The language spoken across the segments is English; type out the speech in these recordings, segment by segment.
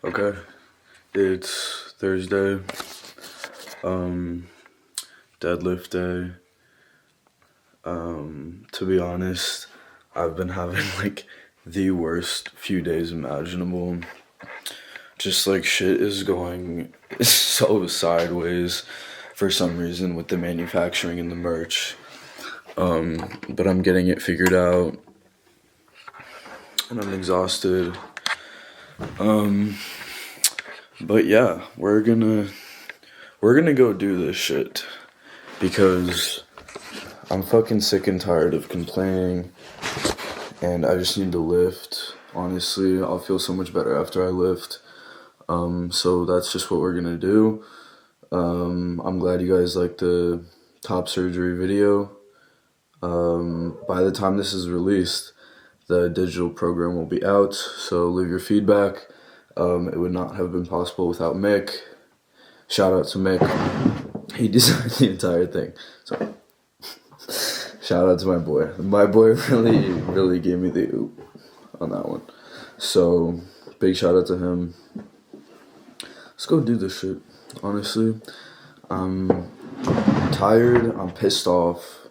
Okay, it's Thursday, deadlift day. To be honest, I've been having like the worst few days imaginable. Just like shit is going so sideways for some reason with the manufacturing and the merch. But I'm getting it figured out and I'm exhausted. But yeah, we're gonna go do this shit because I'm fucking sick and tired of complaining and I just need to lift. Honestly, I'll feel so much better after I lift. So that's just what we're gonna do. I'm glad you guys liked the top surgery video. By the time this is released, the digital program will be out, so leave your feedback. It would not have been possible without Mick. Shout out to Mick. He designed the entire thing. So, shout out to my boy. My boy really gave me the oop on that one. So, big shout out to him. Let's go do this shit. Honestly, I'm tired. I'm pissed off.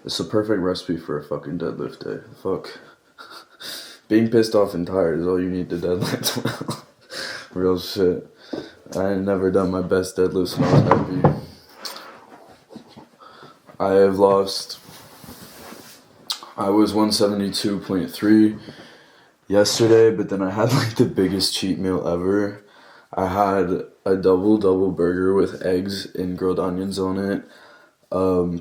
It's the perfect recipe for a fucking deadlift day. Fuck. Being pissed off and tired is all you need to deadlift well. Real shit. I ain't never done my best deadlifts when I was heavy. I was 172.3 yesterday, but then I had like the biggest cheat meal ever. I had a double burger with eggs and grilled onions on it,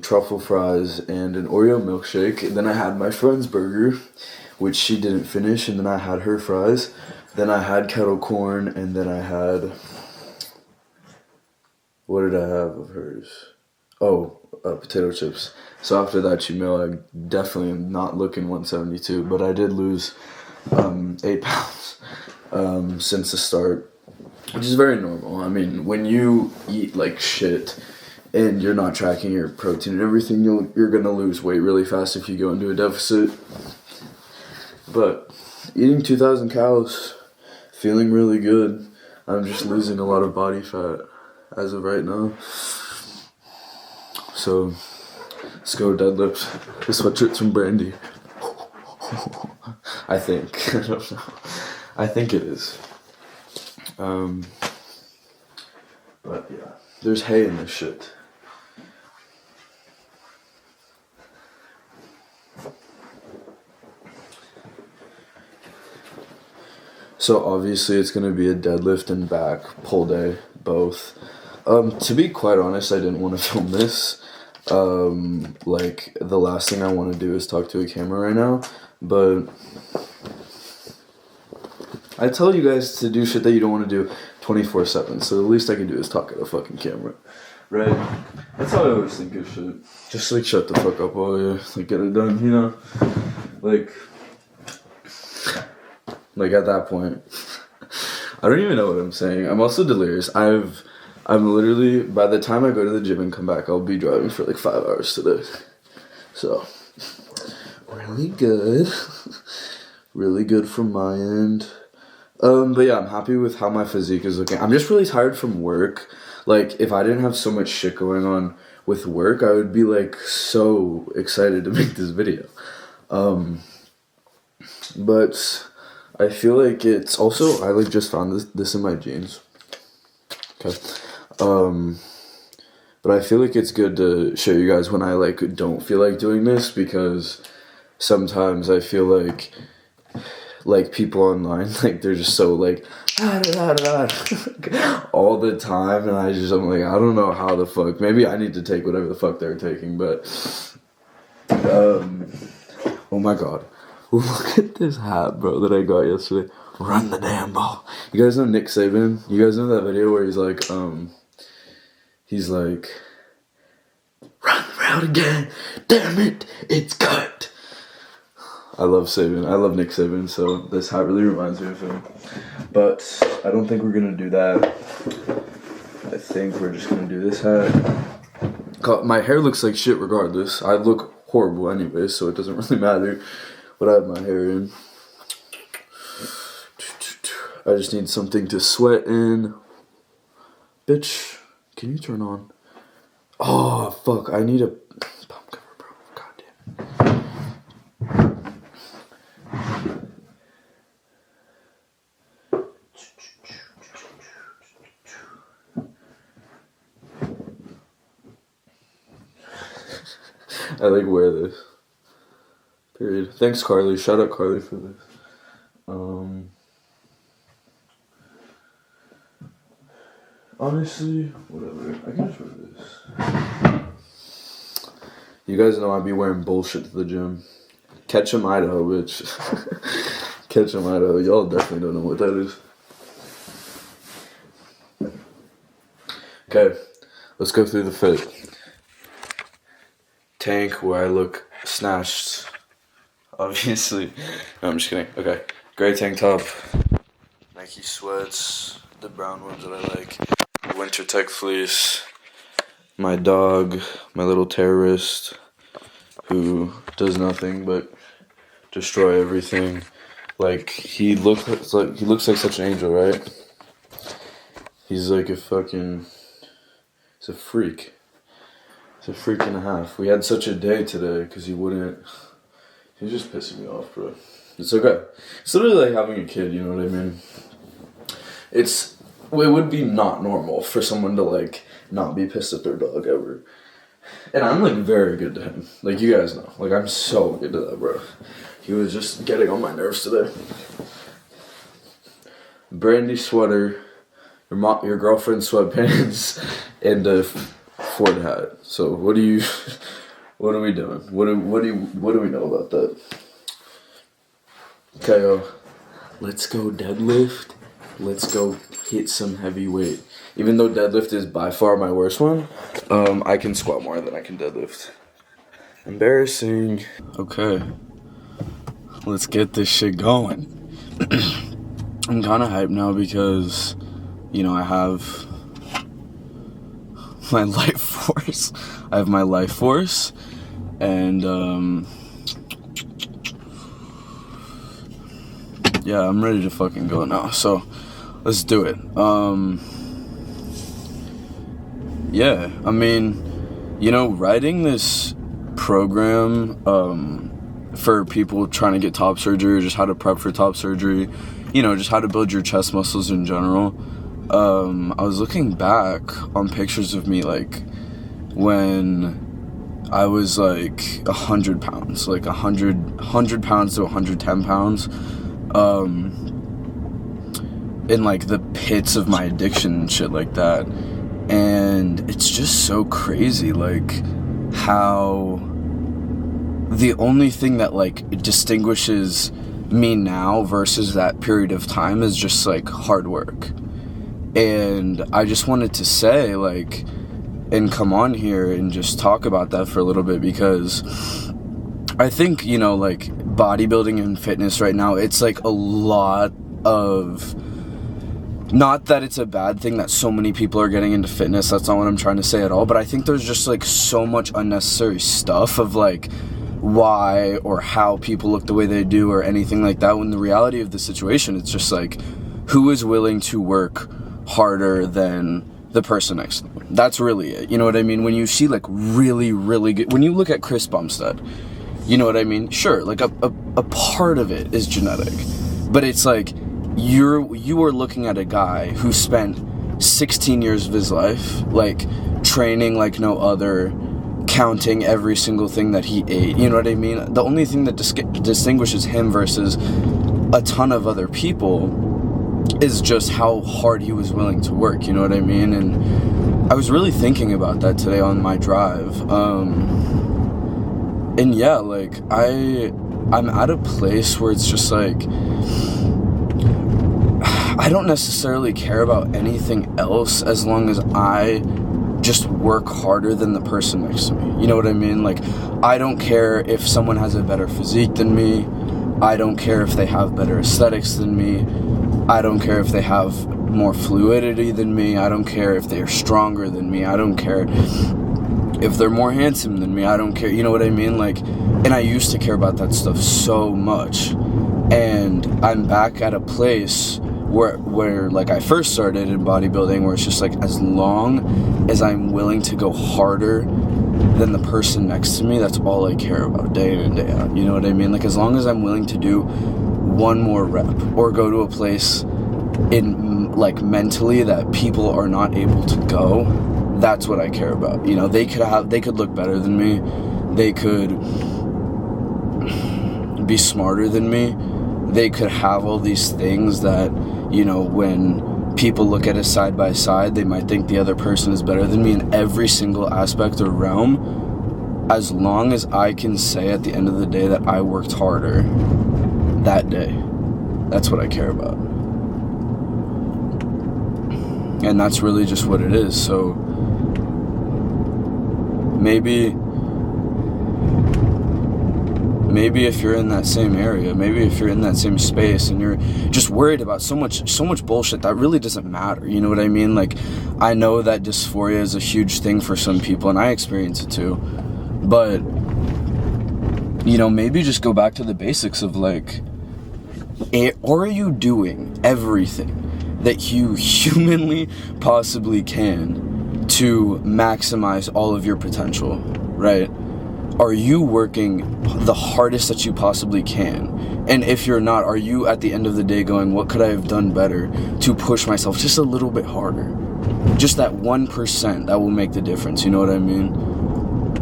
truffle fries, and an Oreo milkshake. And then I had my friend's burger, which she didn't finish, and then I had her fries. Then I had kettle corn, and then I had... What did I have of hers? Oh, potato chips. So after that cheat meal, I definitely am not looking 172, but I did lose 8 pounds since the start, which is very normal. I mean, when you eat like shit and you're not tracking your protein and everything, you're gonna lose weight really fast if you go into a deficit. But eating 2,000 calories, feeling really good. I'm just losing a lot of body fat as of right now. So, let's go deadlift. This sweatshirt's from Brandy. I think. I don't know. I think it is. But yeah, there's hay in this shit. So obviously it's gonna be a deadlift and back pull day, both. To be quite honest, I didn't want to film this. Like the last thing I want to do is talk to a camera right now, but I tell you guys to do shit that you don't want to do 24/7, so the least I can do is talk at a fucking camera. Right? That's how I always think of shit. Just like shut the fuck up while you like get it done, you know? Like at that point, I don't even know what I'm saying. I'm also delirious. I'm literally, by the time I go to the gym and come back, I'll be driving for like 5 hours today. So, really good. Really good from my end. But yeah, I'm happy with how my physique is looking. I'm just really tired from work. Like, if I didn't have so much shit going on with work, I would be like so excited to make this video. But I feel like it's also, I like just found this in my jeans. Okay. But I feel like it's good to show you guys when I like don't feel like doing this, because sometimes I feel like people online, like they're just so like all the time, and I'm like, I don't know how the fuck, maybe I need to take whatever the fuck they're taking, but oh my god, look at this hat, bro, that I got yesterday. Run the damn ball. You guys know Nick Saban? You guys know that video where he's like, run the route again, damn it, it's cut. I love Saban. I love Nick Saban, so this hat really reminds me of him. But I don't think we're gonna do that. I think we're just gonna do this hat. My hair looks like shit regardless. I look horrible anyway, so it doesn't really matter what I have my hair in. I just need something to sweat in. Bitch, can you turn on? Oh, fuck, I need a pump cover, bro. God damn it. I like wear this. Period. Thanks, Carly. Shout out Carly for this. Honestly, whatever. I can just wear this. You guys know I be wearing bullshit to the gym. Ketchum, Idaho, bitch. Ketchum, Idaho. Y'all definitely don't know what that is. Okay, let's go through the fit. Tank, where I look snatched. Obviously. No, I'm just kidding. Okay. Gray tank top. Nike sweats. The brown ones that I like. Winter Tech fleece. My dog. My little terrorist. Who does nothing but destroy everything. Like, he looks like such an angel, right? He's like a fucking... He's a freak. He's a freak and a half. We had such a day today because he wouldn't... He was just pissing me off, bro. It's okay. It's literally like having a kid, you know what I mean? It would be not normal for someone to, like, not be pissed at their dog ever. And I'm, like, very good to him. Like, you guys know. Like, I'm so good to that, bro. He was just getting on my nerves today. Brandy sweater, your girlfriend's sweatpants, and a Ford hat. So, what are we doing? What do we know about that? Okay, let's go deadlift. Let's go hit some heavy weight. Even though deadlift is by far my worst one, I can squat more than I can deadlift. Embarrassing. Okay, let's get this shit going. I'm kind of hyped now because, you know, I have my life force. I have my life force, and yeah, I'm ready to fucking go now. So let's do it. Yeah, I mean, you know, writing this program for people trying to get top surgery, or just how to prep for top surgery, you know, just how to build your chest muscles in general. I was looking back on pictures of me, like, when I was, like, 100 pounds, like 100 pounds to 110 pounds, in, like, the pits of my addiction and shit like that. And it's just so crazy, like, how the only thing that, like, distinguishes me now versus that period of time is just, like, hard work. And I just wanted to say, like, and come on here and just talk about that for a little bit, because I think, you know, like, bodybuilding and fitness right now, it's, like, a lot of... Not that it's a bad thing that so many people are getting into fitness, that's not what I'm trying to say at all, but I think there's just, like, so much unnecessary stuff of, like, why or how people look the way they do or anything like that, when the reality of the situation, it's just, like, who is willing to work harder than the person next to them? That's really it, you know what I mean? When you see, like, really, really good... When you look at Chris Bumstead, you know what I mean? Sure, like, a part of it is genetic, but it's, like... You are looking at a guy who spent 16 years of his life, like, training like no other, counting every single thing that he ate, you know what I mean? The only thing that distinguishes him versus a ton of other people is just how hard he was willing to work, you know what I mean? And I was really thinking about that today on my drive, and yeah, like, I'm at a place where it's just, like... I don't necessarily care about anything else as long as I just work harder than the person next to me. You know what I mean? Like, I don't care if someone has a better physique than me. I don't care if they have better aesthetics than me. I don't care if they have more fluidity than me. I don't care if they're stronger than me. I don't care if they're more handsome than me. I don't care. You know what I mean? Like, and I used to care about that stuff so much. And I'm back at a place where like I first started in bodybuilding, where it's just like, as long as I'm willing to go harder than the person next to me, that's all I care about, day in and day out. You know what I mean? Like, as long as I'm willing to do one more rep, or go to a place in like mentally that people are not able to go, that's what I care about. You know, they could look better than me, they could be smarter than me, they could have all these things that, you know, when people look at us side by side, they might think the other person is better than me in every single aspect or realm. As long as I can say at the end of the day that I worked harder that day, that's what I care about. And that's really just what it is. So maybe if you're in that same area, maybe if you're in that same space and you're just worried about so much bullshit that really doesn't matter, you know what I mean? Like, I know that dysphoria is a huge thing for some people, and I experience it too, but, you know, maybe just go back to the basics of, like, are you doing everything that you humanly possibly can to maximize all of your potential, right? Are you working the hardest that you possibly can? And if you're not, are you at the end of the day going, what could I have done better to push myself just a little bit harder? Just that 1% that will make the difference, you know what I mean?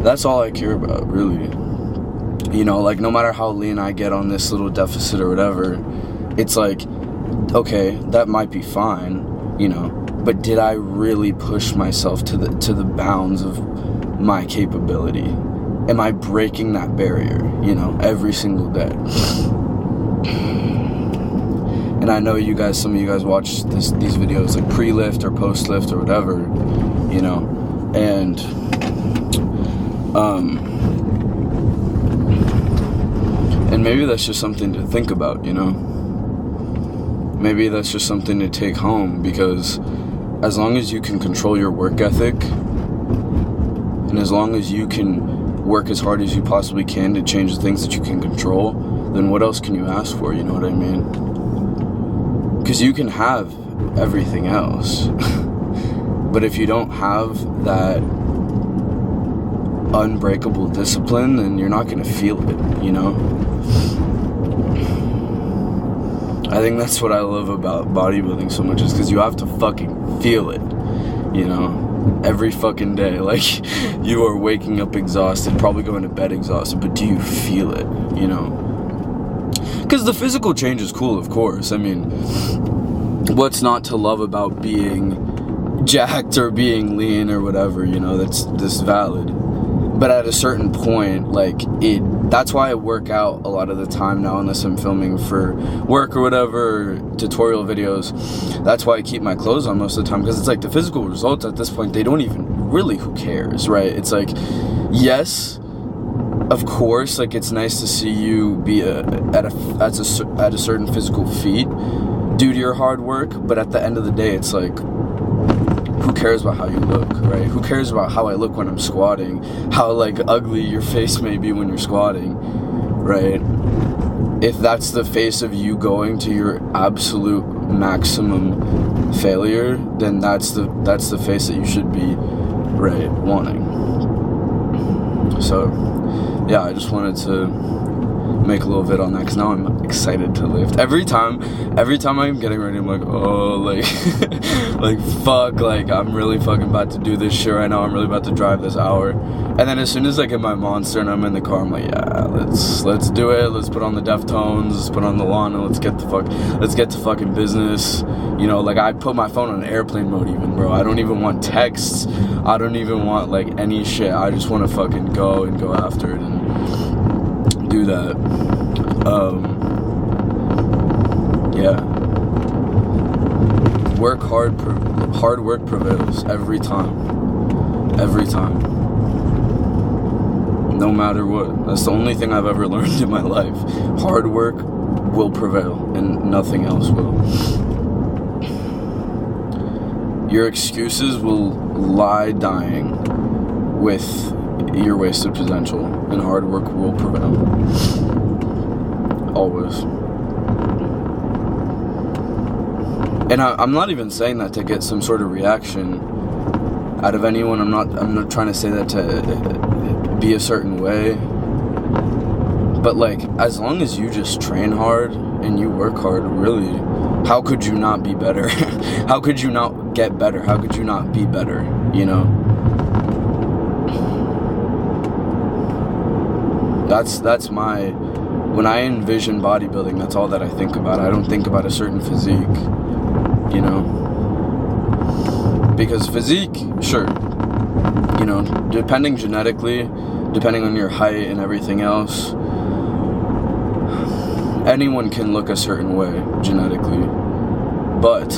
That's all I care about, really. You know, like, no matter how lean I get on this little deficit or whatever, it's like, okay, that might be fine, you know, but did I really push myself to the bounds of my capability? Am I breaking that barrier, you know, every single day? And I know some of you guys watch these videos like pre-lift or post-lift or whatever, you know, and maybe that's just something to think about, you know? Maybe that's just something to take home, because as long as you can control your work ethic, and as long as you can work as hard as you possibly can to change the things that you can control, then what else can you ask for, you know what I mean? Because you can have everything else, but if you don't have that unbreakable discipline, then you're not going to feel it, you know? I think that's what I love about bodybuilding so much, is because you have to fucking feel it, you know? Every fucking day, like, you are waking up exhausted, probably going to bed exhausted, but do you feel it, you know? Because the physical change is cool, of course. I mean, what's not to love about being jacked or being lean or whatever, you know? That's valid. But at a certain point, like, that's why I work out a lot of the time now, unless I'm filming for work or whatever, or tutorial videos. That's why I keep my clothes on most of the time, because it's like the physical results at this point, they don't even really, who cares, right? It's like, yes, of course, like, it's nice to see you be at a certain physical feat due to your hard work, but at the end of the day, it's like, who cares about how you look, right? Who cares about how I look when I'm squatting? How, like, ugly your face may be when you're squatting, right? If that's the face of you going to your absolute maximum failure, then that's the face that you should be, right, wanting. So, yeah, I just wanted to make a little vid on that, because now I'm excited to lift. Every time I'm getting ready, I'm like, oh, like, like, fuck, like, I'm really fucking about to do this shit right now. I'm really about to drive this hour. And then as soon as I get my Monster and I'm in the car, I'm like, yeah, let's do it. Let's put on the Deftones, let's put on the lawn, and let's get to fucking business. You know, like, I put my phone on airplane mode even, bro. I don't even want texts. I don't even want, like, any shit. I just want to fucking go after it and do that. Yeah. Work hard. Hard work prevails every time. Every time. No matter what. That's the only thing I've ever learned in my life. Hard work will prevail, and nothing else will. Your excuses will lie dying with your wasted potential, and hard work will prevail. Always. And I'm not even saying that to get some sort of reaction out of anyone. I'm not trying to say that to be a certain way. But like, as long as you just train hard and you work hard, really, how could you not be better? How could you not get better? How could you not be better? You know? That's my, when I envision bodybuilding, that's all that I think about. I don't think about a certain physique, you know? Because physique, sure, you know, depending genetically, depending on your height and everything else, anyone can look a certain way genetically. But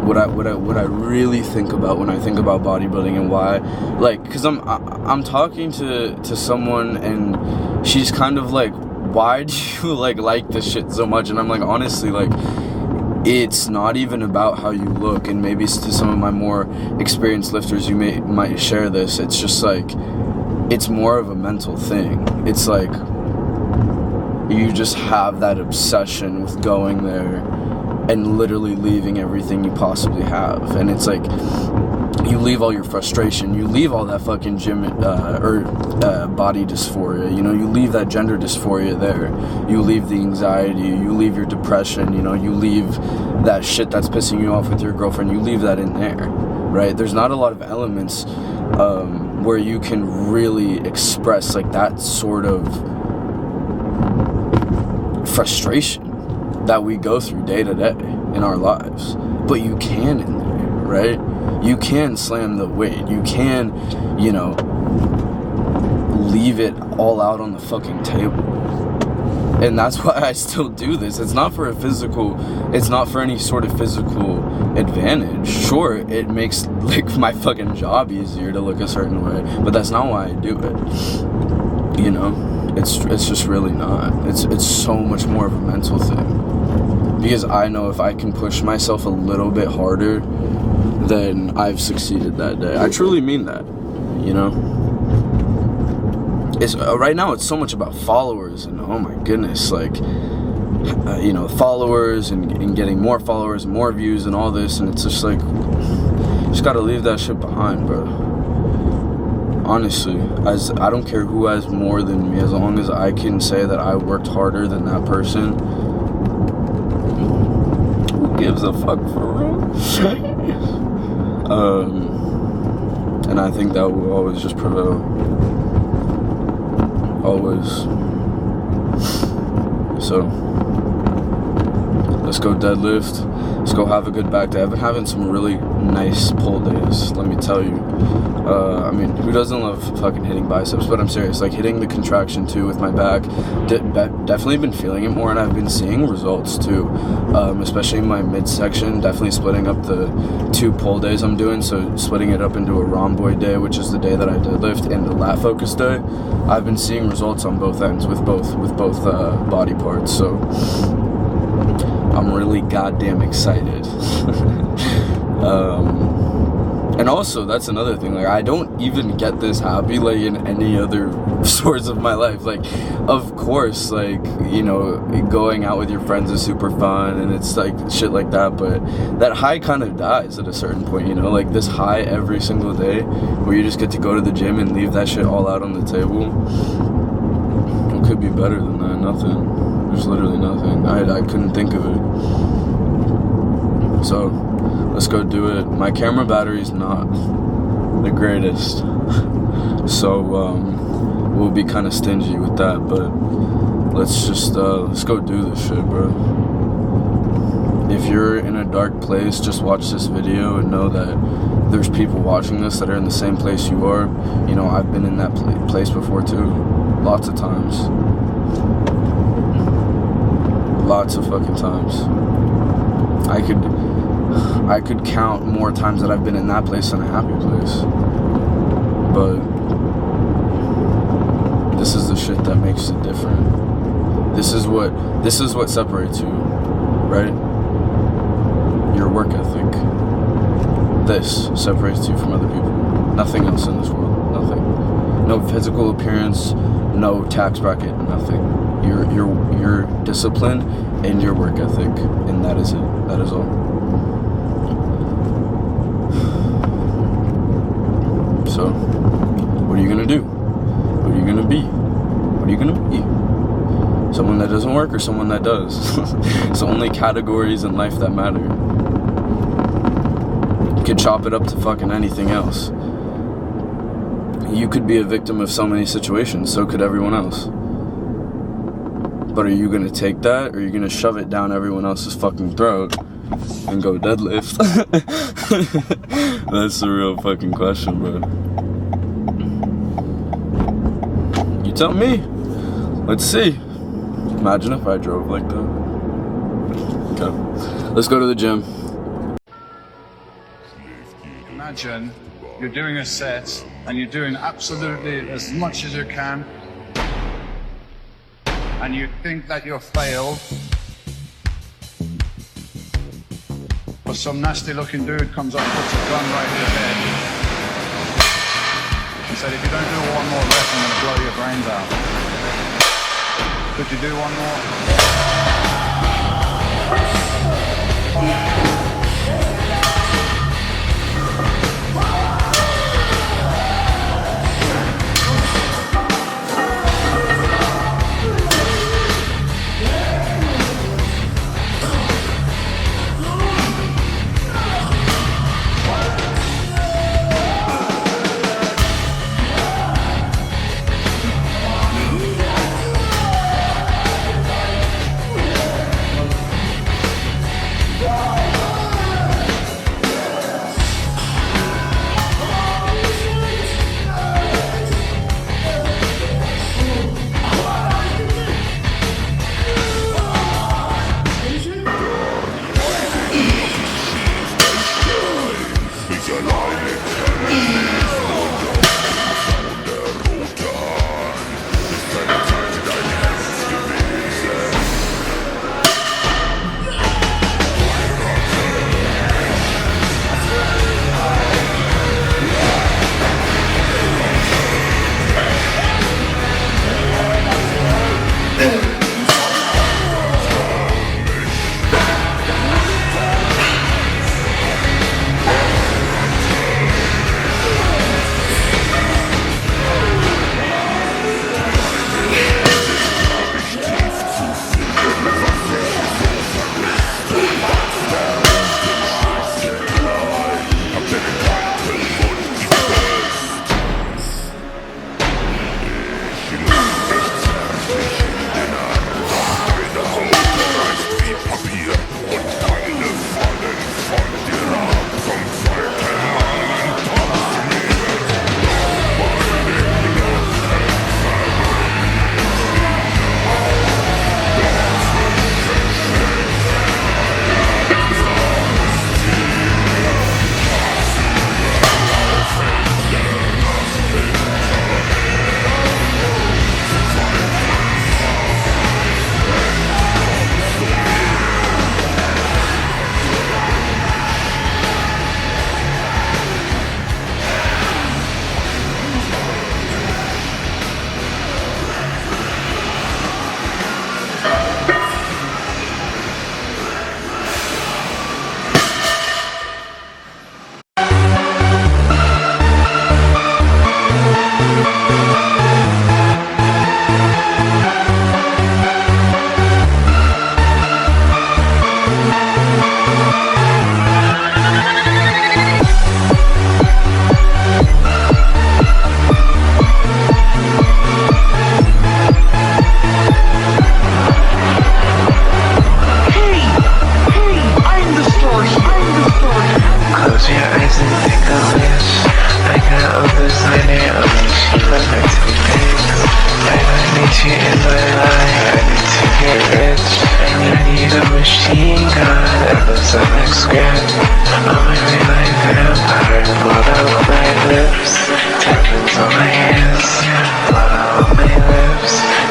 what I really think about when I think about bodybuilding and why, like, because I'm talking to someone and she's kind of like, why do you like this shit so much? And I'm like, honestly, like, it's not even about how you look. And maybe to some of my more experienced lifters, you might share this. It's just like, it's more of a mental thing. It's like, you just have that obsession with going there and literally leaving everything you possibly have. And it's like, you leave all your frustration, you leave all that fucking gym body dysphoria, you know, you leave that gender dysphoria there, you leave the anxiety, you leave your depression, you know, you leave that shit that's pissing you off with your girlfriend, you leave that in there, right? There's not a lot of elements where you can really express like that sort of frustration that we go through day to day in our lives. But you can in there, right? You can slam the weight. You can, you know, leave it all out on the fucking table. And that's why I still do this. It's not for it's not for any sort of physical advantage. Sure, it makes like my fucking job easier to look a certain way, but that's not why I do it. You know? It's just really not. It's so much more of a mental thing. Because I know if I can push myself a little bit harder, then I've succeeded that day. I truly mean that, you know? It's right now it's so much about followers and oh my goodness, like, you know, followers and getting more followers and more views and all this, and it's just like, you just gotta leave that shit behind, bro. Honestly, as I don't care who has more than me, as long as I can say that I worked harder than that person. Who gives a fuck for real? And I think that will always just prevail. Always. So, let's go deadlift. Let's go have a good back day. I've been having some really nice pull days, let me tell you. I mean, who doesn't love fucking hitting biceps? But I'm serious, like hitting the contraction too with my back. Definitely been feeling it more, and I've been seeing results too. Especially in my midsection, definitely splitting up the 2 pull days I'm doing. So splitting it up into a rhomboid day, which is the day that I deadlift, and the lat focus day. I've been seeing results on both ends with both body parts. So I'm really goddamn excited. And also, that's another thing, like, I don't even get this happy, like, in any other sorts of my life. Like, of course, like, you know, going out with your friends is super fun, and it's, like, shit like that, but that high kind of dies at a certain point, you know? Like, this high every single day, where you just get to go to the gym and leave that shit all out on the table, it could be better than that. Nothing. There's literally nothing. I couldn't think of it. So, let's go do it. My camera battery's not the greatest, so we'll be kind of stingy with that, but let's go do this shit, bro. If you're in a dark place, just watch this video and know that there's people watching this that are in the same place you are. You know, I've been in that place before too, lots of times. Lots of fucking times. I could count more times that I've been in that place than a happy place. But this is the shit that makes it different. This is what separates you, right? Your work ethic. This separates you from other people. Nothing else in this world. Nothing. No physical appearance, no tax bracket, nothing. Your discipline and your work ethic, and that is it. That is all. So, what are you gonna do? What are you gonna be? What are you gonna be? Someone that doesn't work or someone that does? It's the only categories in life that matter. You could chop it up to fucking anything else. You could be a victim of so many situations, so could everyone else. But are you gonna take that, or are you gonna shove it down everyone else's fucking throat and go deadlift? That's the real fucking question, bro. You tell me. Let's see. Imagine if I drove like that. Okay. Let's go to the gym. Imagine you're doing a set and you're doing absolutely as much as you can, and you think that you're failed, but some nasty looking dude comes up and puts a gun right in your head and said, if you don't do one more rep, I'm going to blow your brains out. Could you do one more?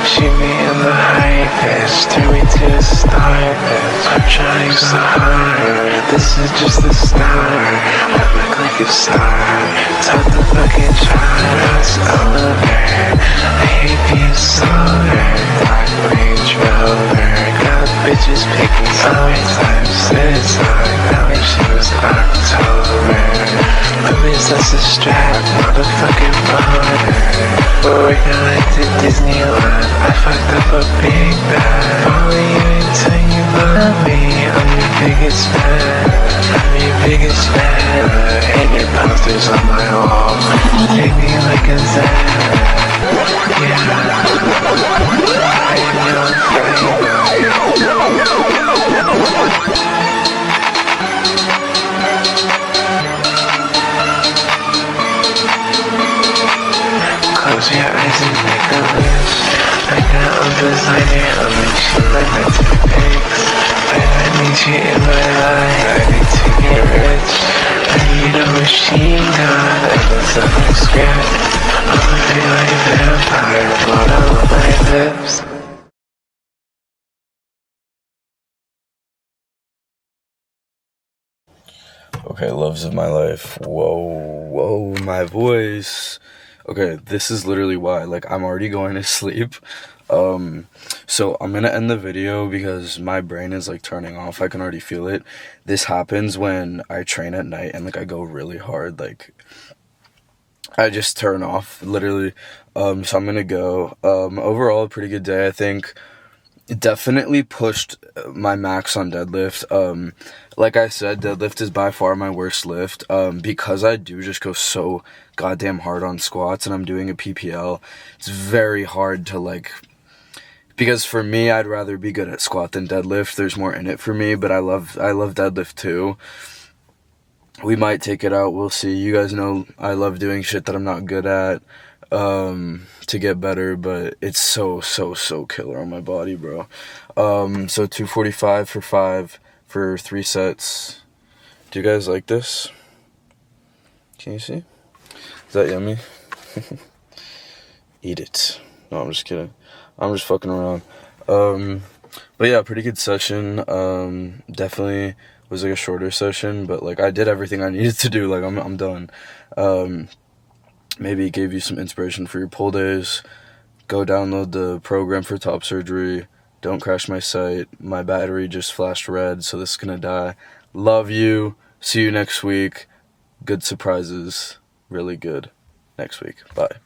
Shoot me in the height. bitch, turn me to a star, bitch. I'm trying so hard, this is just the start. I look like a star, top the fucking charts. Over, I hate being sober. Black Range Rover, got bitches picking summertime. It's on, I wish it was October. Movies, that's a strap, not a fucking border. We're working like to Disneyland. I fucked up a big bag. Follow you until you love me. I'm your biggest fan. I'm your biggest fan. And your posters on my wall. Take me like a Zen. Yeah. I am your friend. Close your eyes and make a wish. I got a designer on my shit like my two pics. I need you in my life, I need to get rich. I need a machine gun and a summer script. I'ma be like a vampire, blood all on my lips. Okay, loves of my life. Whoa, my voice. Okay, this is literally why, like, I'm already going to sleep. So I'm gonna end the video because my brain is, like, turning off. I can already feel it. This happens when I train at night and, like, I go really hard. Like, I just turn off, literally. So I'm gonna go. Overall, a pretty good day, I think. Definitely pushed my max on deadlift. Like I said, deadlift is by far my worst lift. Because I do just go so goddamn hard on squats and I'm doing a PPL. It's very hard to, like, because for me, I'd rather be good at squat than deadlift. There's more in it for me, but I love deadlift too. We might take it out. We'll see. You guys know I love doing shit that I'm not good at. To get better, but it's so killer on my body, bro. So 245 for 5 for 3 sets. Do you guys like this? Can you see? Is that yummy? Eat it. No, I'm just kidding. I'm just fucking around. But yeah, pretty good session. Definitely was like a shorter session, but like I did everything I needed to do. Like I'm done. Maybe it gave you some inspiration for your pull days. Go download the program for top surgery. Don't crash my site. My battery just flashed red, so this is gonna die. Love you. See you next week. Good surprises. Really good next week. Bye.